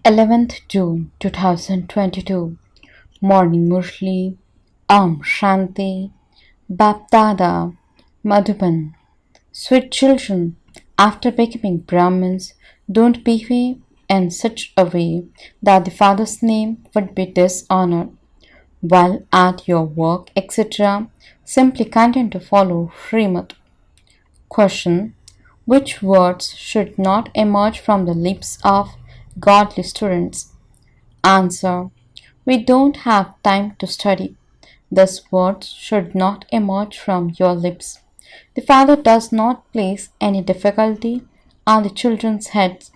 11th June 2022 Morning Murli Shanti BapDada Madhuban. Sweet children, after becoming Brahmins, don't behave in such a way that the father's name would be dishonored. While at your work, etc., simply continue to follow Srimad. Question: which words should not emerge from the lips of godly students? Answer: we don't have time to study. These words should not emerge from your lips. The Father does not place any difficulty on the children's heads.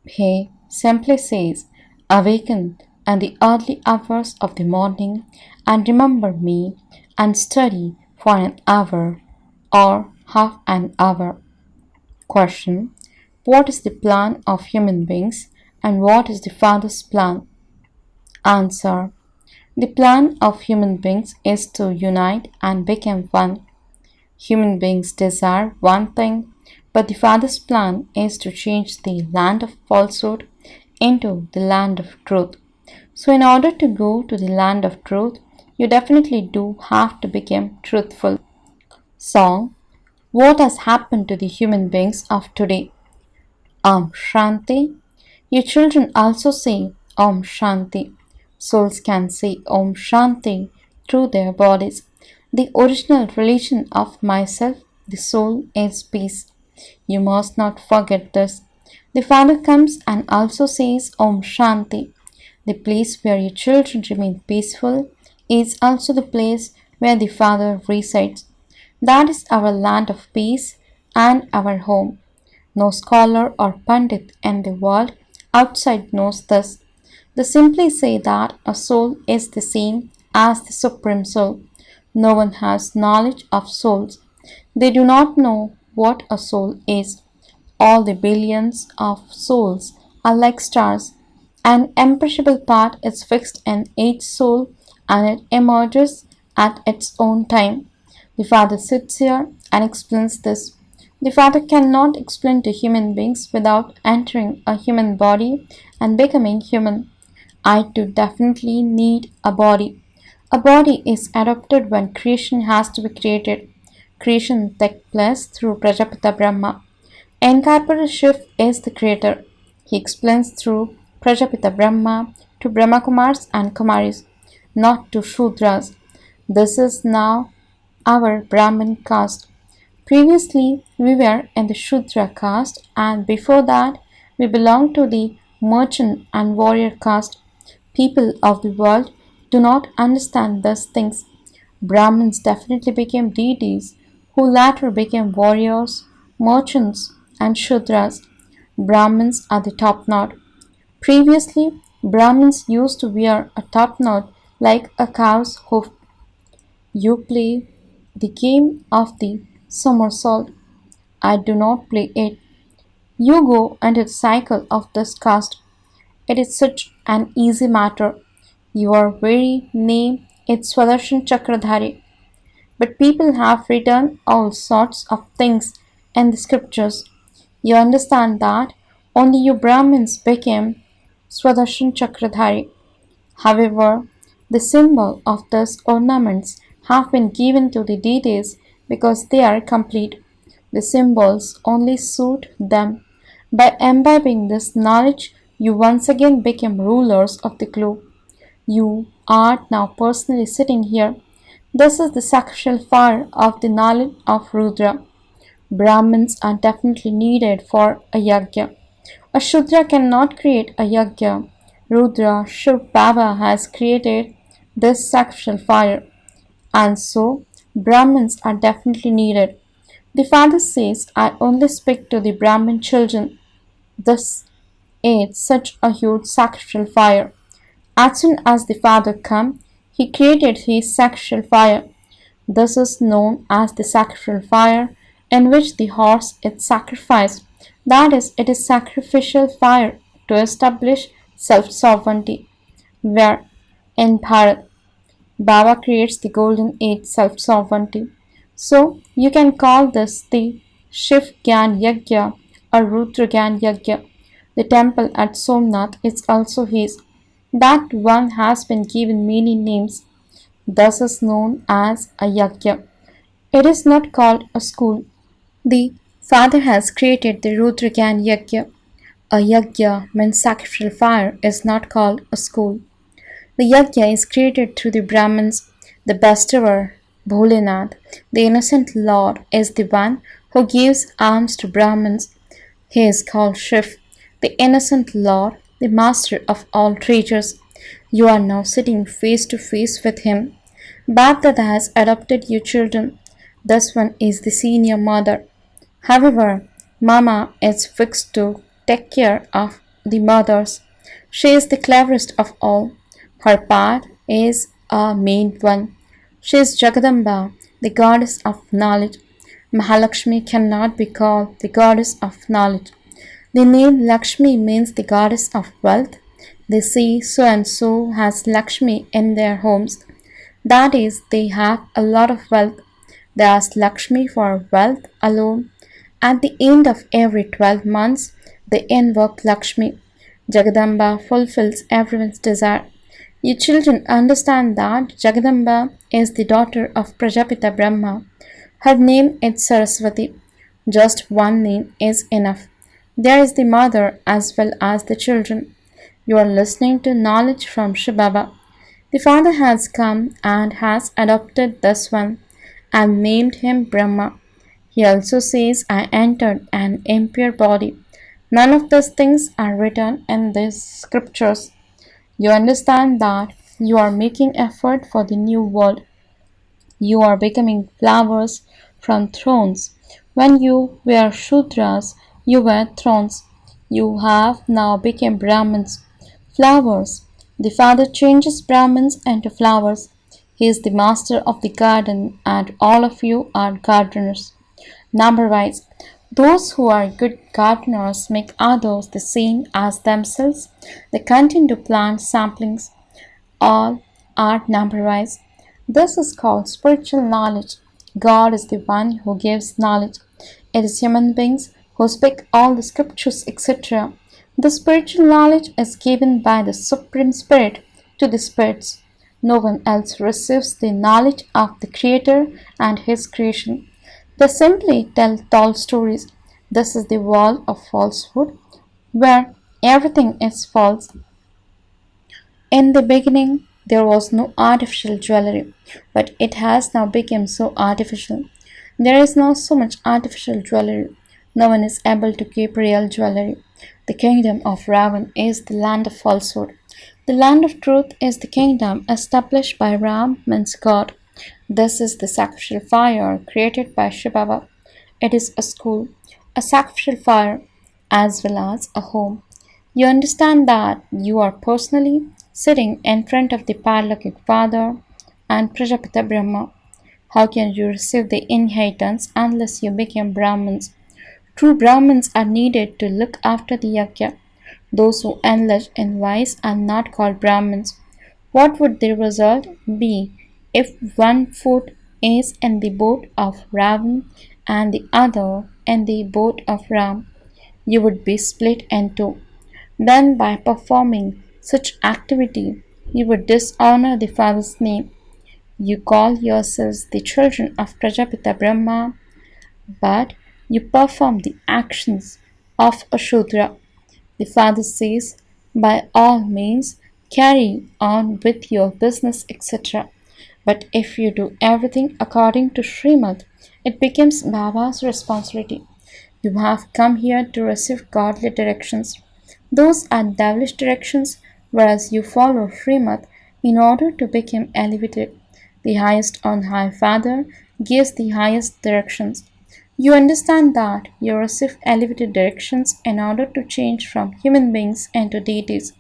He simply says, awaken in the early hours of the morning and remember me and study for an hour or half an hour. Question: what is the plan of human beings and what is the Father's plan? Answer: the plan of human beings is to unite and become one. Human beings desire one thing, but the Father's plan is to change the land of falsehood into the land of truth. So, in order to go to the land of truth, you definitely do have to become truthful. Song: what has happened to the human beings of today? Shanti. Your children also say Om Shanti. Souls can say Om Shanti through their bodies. The original religion of myself, the soul, is peace. You must not forget this. The Father comes and also says Om Shanti. The place where your children remain peaceful is also the place where the Father resides. That is our land of peace and our home. No scholar or pundit in the world outside knows this. They simply say that a soul is the same as the Supreme Soul. No one has knowledge of souls. They do not know what a soul is. All the billions of souls are like stars. An imperishable part is fixed in each soul and it emerges at its own time. The Father sits here and explains this. The Father cannot explain to human beings without entering a human body and becoming human. I too definitely need a body. A body is adopted when creation has to be created. Creation takes place through Prajapita Brahma. Incorporeal Shiv is the creator. He explains through Prajapita Brahma to Brahma Kumaris and Kumaris, not to Shudras. This is now our Brahmin caste. Previously, we were in the Shudra caste, and before that, we belonged to the merchant and warrior caste. People of the world do not understand these things. Brahmins definitely became deities, who later became warriors, merchants, and Shudras. Brahmins are the top knot. Previously, Brahmins used to wear a top knot like a cow's hoof. You play the game of the somersault. I do not play it. You go into the cycle of this caste. It is such an easy matter. Your very name is Swadarshan Chakradhari. But people have written all sorts of things in the scriptures. You understand that only you Brahmins became Swadarshan Chakradhari. However, the symbol of these ornaments have been given to the deities because they are complete. The symbols only suit them. By imbibing this knowledge, you once again become rulers of the globe. You are now personally sitting here. This is the sacrificial fire of the knowledge of Rudra. Brahmins are definitely needed for a yajna. A Shudra cannot create a yajna. Rudra, shivbaba, has created this sacrificial fire. And so, Brahmins are definitely needed. The Father says, I only speak to the Brahmin children. This is such a huge sacrificial fire. As soon as the Father came, he created his sacrificial fire. This is known as the sacrificial fire, in which the horse is sacrificed. That is, it is sacrificial fire to establish self-sovereignty. Where in Bharat, Baba creates the golden age self-sovereignty. So you can call this the Shiv Gyan Yajna or Rudra Gyan Yajna. The temple at Somnath is also his. That one has been given many names, thus is known as a yajna. It is not called a school. The Father has created the Rudragan Yajna. A yajna means sacrificial fire is not called a school. The yajna is created through the Brahmins. The bestower, Bholenath, the innocent Lord, is the one who gives alms to Brahmins. He is called Shiv, the innocent Lord, the master of all treasures. You are now sitting face to face with him. BapDada has adopted you children. This one is the senior mother. However, Mama is fixed to take care of the mothers. She is the cleverest of all. Her part is a main one. She is Jagadamba, the goddess of knowledge. Mahalakshmi cannot be called the goddess of knowledge. The name Lakshmi means the goddess of wealth. They say so and so has Lakshmi in their homes. That is, they have a lot of wealth. They ask Lakshmi for wealth alone. At the end of every 12 months, they invoke Lakshmi. Jagadamba fulfills everyone's desire. You children understand that Jagadamba is the daughter of Prajapita Brahma. Her name is Saraswati. Just one name is enough. There is the mother as well as the children. You are listening to knowledge from shivbaba. The Father has come and has adopted this one and named him Brahma. He also says, I entered an impure body. None of these things are written in these scriptures. You understand that you are making effort for the new world. You are becoming flowers from thrones. When you were Shudras, you were thrones. You have now become Brahmins, flowers. The Father changes Brahmins into flowers. He is the master of the garden, and all of you are gardeners. Number wise, those who are good gardeners make others the same as themselves. They continue to plant saplings. All are number wise. This is called spiritual knowledge. God is the one who gives knowledge. It is human beings who speak all the scriptures, etc. The spiritual knowledge is given by the Supreme Spirit to the spirits. No one else receives the knowledge of the Creator and His creation. They simply tell tall stories. This is the wall of falsehood, where everything is false. In the beginning, there was no artificial jewelry, but it has now become so artificial. There is now so much artificial jewelry. No one is able to keep real jewelry. The kingdom of Ravan is the land of falsehood. The land of truth is the kingdom established by Ram, means God. This is the sacrificial fire created by shivbaba. It is a school, a sacrificial fire, as well as a home. You understand that you are personally sitting in front of the Paralokik Father and Prajapita Brahma. How can you receive the inheritance unless you become Brahmins? True Brahmins are needed to look after the yajna. Those who enlarge in vice are not called Brahmins. What would the result be if one foot is in the boat of Ravan and the other in the boat of Ram? You would be split in two. Then, by performing such activity, you would dishonor the Father's name. You call yourselves the children of Prajapita Brahma, but you perform the actions of a Shudra. The Father says, by all means, carry on with your business, etc. But if you do everything according to Srimad, it becomes Baba's responsibility. You have come here to receive godly directions. Those are devilish directions, whereas you follow Srimad in order to become elevated. The highest on high Father gives the highest directions. You understand that you receive elevated directions in order to change from human beings into deities.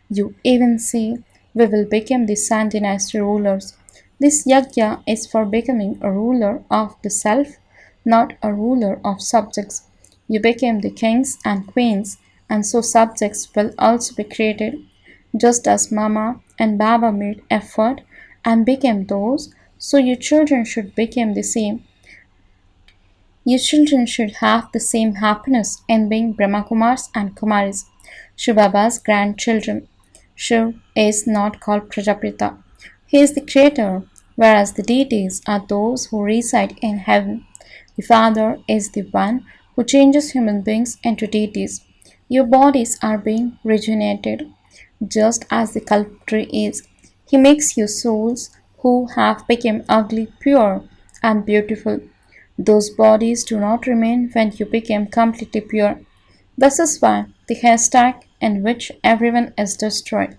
You even say, we will become the Sun dynasty rulers. This yajna is for becoming a ruler of the self, not a ruler of subjects. You became the kings and queens, and so subjects will also be created. Just as Mama and Baba made effort and became those, so your children should become the same. Your children should have the same happiness in being Brahma Kumars and Kumaris, Shivbaba's grandchildren. Shiv is not called Prajapita. He is the creator, whereas the deities are those who reside in heaven. The Father is the one who changes human beings into deities. Your bodies are being regenerated, just as the culprit is. He makes you souls who have become ugly pure and beautiful. Those bodies do not remain when you become completely pure. This is why the haystack in which everyone is destroyed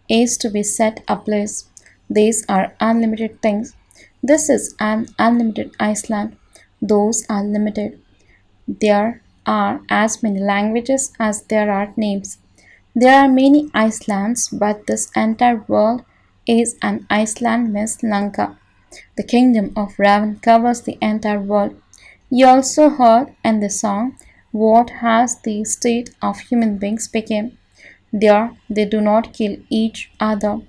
is to be set ablaze. These are unlimited things. This is an unlimited Iceland. Those are limited. There are as many languages as there are names. There are many Icelands, but this entire world is an Iceland Miss Lanka. The kingdom of Ravan covers the entire world. You also heard in the song what has the state of human beings become. There they do not kill each other.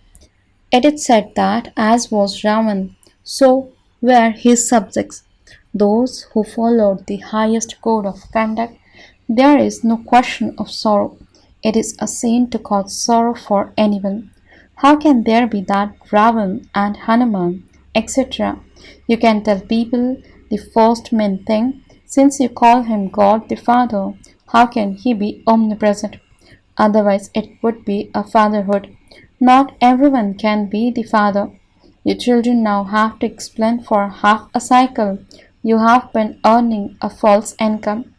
It is said that as was Ravan, so were his subjects, those who followed the highest code of conduct. There is no question of sorrow. It is a sin to cause sorrow for anyone. How can there be that Ravan and Hanuman, etc.? You can tell people the first main thing, since you call him God the Father, how can he be omnipresent? Otherwise, it would be a fatherhood. Not everyone can be the father. Your children now have to explain for half a cycle you have been earning a false income.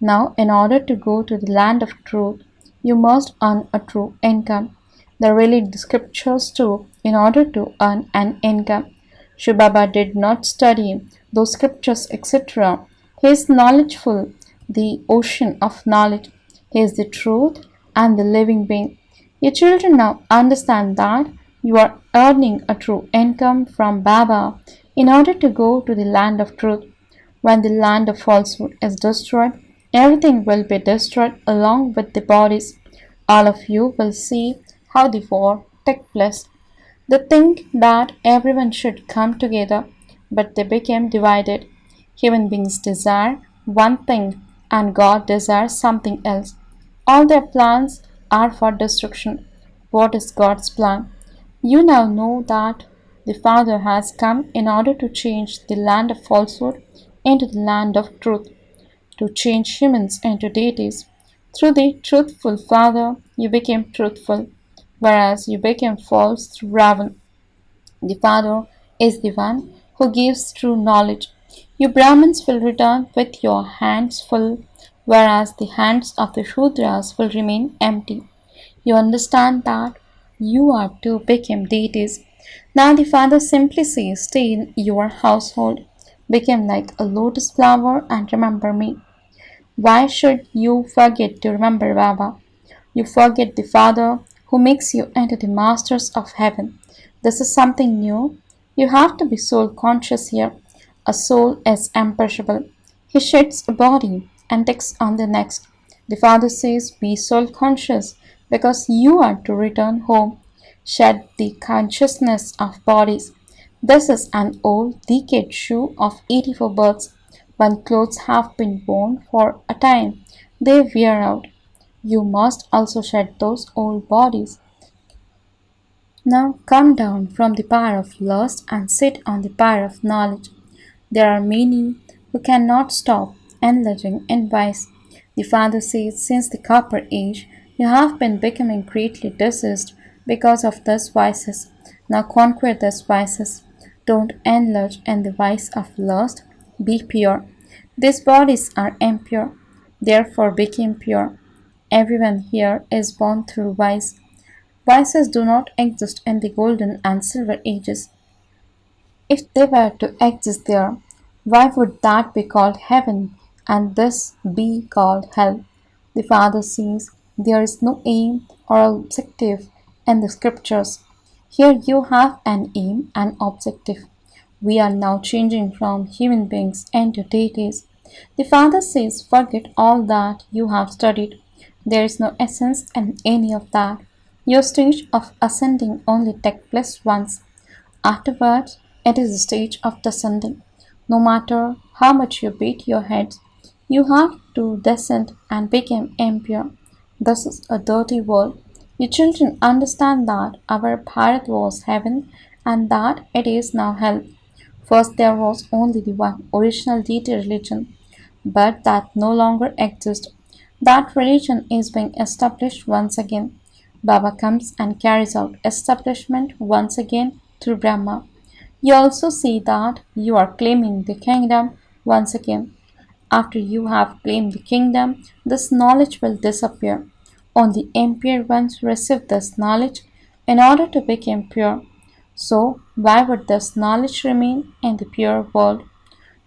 Now, in order to go to the land of truth, you must earn a true income. They read the scriptures too in order to earn an income. Shivbaba did not study those scriptures, etc. He is knowledgeful, the ocean of knowledge. He is the truth and the living being. Your children now understand that you are earning a true income from Baba in order to go to the land of truth. When the land of falsehood is destroyed, everything will be destroyed along with the bodies. All of you will see how the war took place. They think that everyone should come together, but they became divided. Human beings desire one thing, and God desires something else. All their plans are for destruction. What is God's plan? You now know that the Father has come in order to change the land of falsehood into the land of truth, to change humans into deities. Through the truthful Father, you became truthful, whereas you became false through Ravan. The Father is the one who gives true knowledge. You Brahmins will return with your hands full, whereas the hands of the Shudras will remain empty. You understand that you are to become deities. Now the Father simply says, stay in your household, become like a lotus flower and remember me. Why should you forget to remember Baba? You forget the Father who makes you into the masters of heaven. This is something new. You have to be soul conscious here. A soul is imperishable. He sheds a body and takes on the next. The Father says, be soul conscious because you are to return home. Shed the consciousness of bodies. This is an old, decayed shoe of 84 births. When clothes have been worn for a time, they wear out. You must also shed those old bodies. Now come down from the pyre of lust and sit on the pyre of knowledge. There are many who cannot stop indulging in vice. The Father says, since the copper age, you have been becoming greatly diseased because of these vices. Now conquer these vices. Don't indulge in the vice of lust. Be pure. These bodies are impure, therefore become pure. Everyone here is born through vice. Vices do not exist in the golden and silver ages. If they were to exist there, why would that be called heaven and this be called hell? The Father says there is no aim or objective in the scriptures. Here you have an aim and objective. We are now changing from human beings into deities. The Father says, forget all that you have studied. There is no essence in any of that. Your stage of ascending only takes place once. Afterwards, it is the stage of descending. No matter how much you beat your heads, you have to descend and become impure. This is a dirty world. You children understand that our Bharat was heaven and that it is now hell. First, there was only the one original deity religion, but that no longer exists. That religion is being established once again. Baba comes and carries out establishment once again through Brahma. You also see that you are claiming the kingdom once again. After you have claimed the kingdom, this knowledge will disappear. Only impure ones receive this knowledge in order to become pure. So, why would this knowledge remain in the pure world?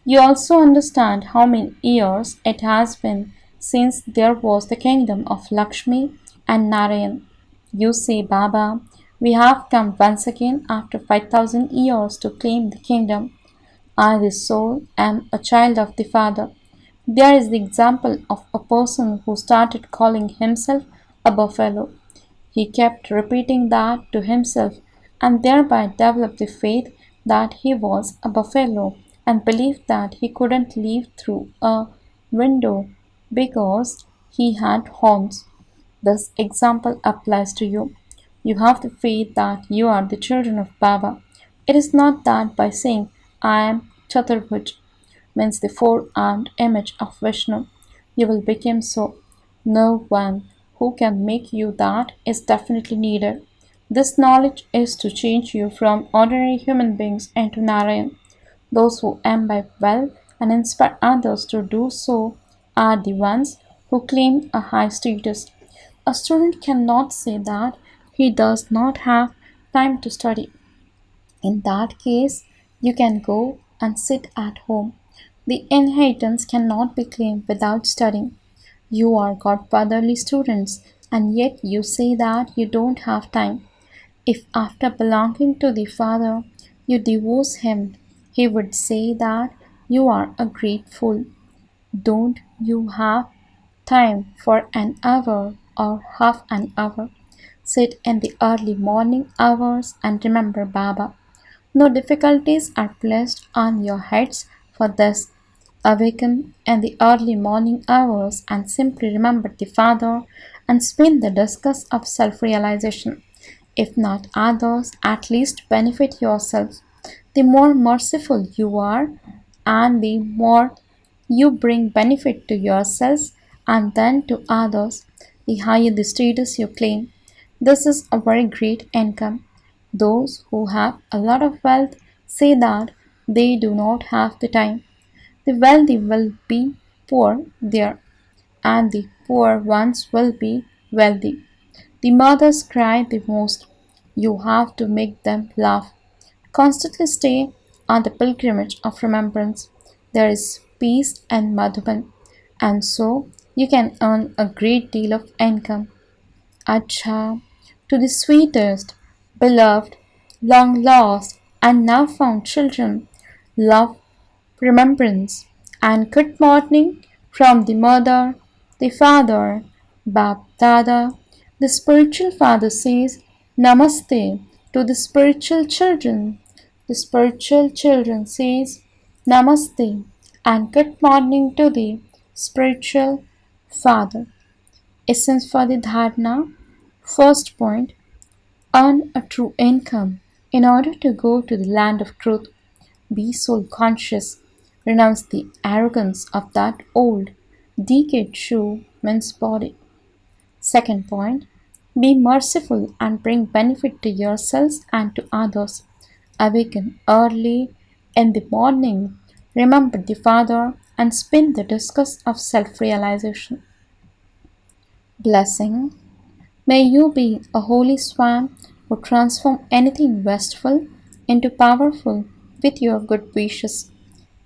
You also understand how many years it has been since there was the kingdom of Lakshmi and Narayan. You say, Baba, we have come once again after 5,000 years to claim the kingdom. I, the soul, am a child of the Father. There is the example of a person who started calling himself a buffalo. He kept repeating that to himself and thereby developed the faith that he was a buffalo and believed that he couldn't leave through a window because he had horns. This example applies to you. You have the faith that you are the children of Baba. It is not that by saying, I am Chaturbhuj, means the four-armed image of Vishnu, you will become so. No one who can make you that is definitely needed. This knowledge is to change you from ordinary human beings into Narayan. Those who imbibe well and inspire others to do so are the ones who claim a high status. A student cannot say that he does not have time to study. In that case, you can go and sit at home. The inheritance cannot be claimed without studying. You are godfatherly students, and yet you say that you don't have time. If after belonging to the Father you divorce him, he would say that you are a great fool. Don't you have time for an hour or half an hour? Sit in the early morning hours and remember Baba. No difficulties are placed on your heads for this. Awaken in the early morning hours and simply remember the Father and spin the discus of self realization. If not others, at least benefit yourself. The more merciful you are, and the more you bring benefit to yourselves and then to others, the higher the status you claim. This is a very great income. Those who have a lot of wealth say that they do not have the time. The wealthy will be poor there, and the poor ones will be wealthy. The mothers cry the most. You have to make them laugh. Constantly stay on the pilgrimage of remembrance. There is peace and Madhuban, and so you can earn a great deal of income. Acha, to the sweetest, beloved, long lost, and now found children, love, remembrance, and good morning from the mother, the father, BapDada. The spiritual father says Namaste to the spiritual children. The spiritual children says Namaste and good morning to the spiritual father. Essence for the dharana. First point, earn a true income in order to go to the land of truth. Be soul conscious. Renounce the arrogance of that old, decayed shoe means body. Second point, be merciful and bring benefit to yourselves and to others. Awaken early in the morning. Remember the Father and spin the discus of self realization. Blessing. May you be a holy swan who transform anything wasteful into powerful with your good wishes.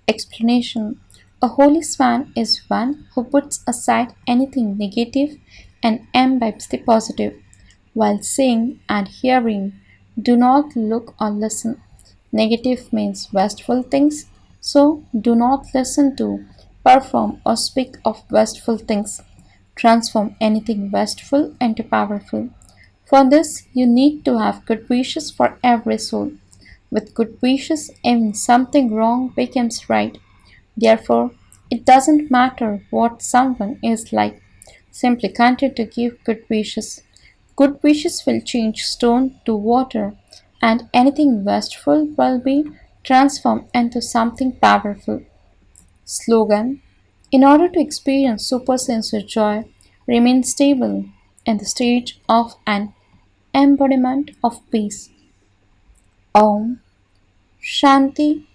Explanation. A holy swan is one who puts aside anything negative and imbibes the positive. While seeing and hearing, do not look or listen. Negative means wasteful things, so do not listen to, perform, or speak of wasteful things. Transform anything wasteful into powerful. For this, you need to have good wishes for every soul. With good wishes, even something wrong becomes right. Therefore, it doesn't matter what someone is like. Simply continue to give good wishes. Good wishes will change stone to water, and anything wasteful will be transformed into something powerful. Slogan: in order to experience supersensory joy, remain stable in the stage of an embodiment of peace. Om Shanti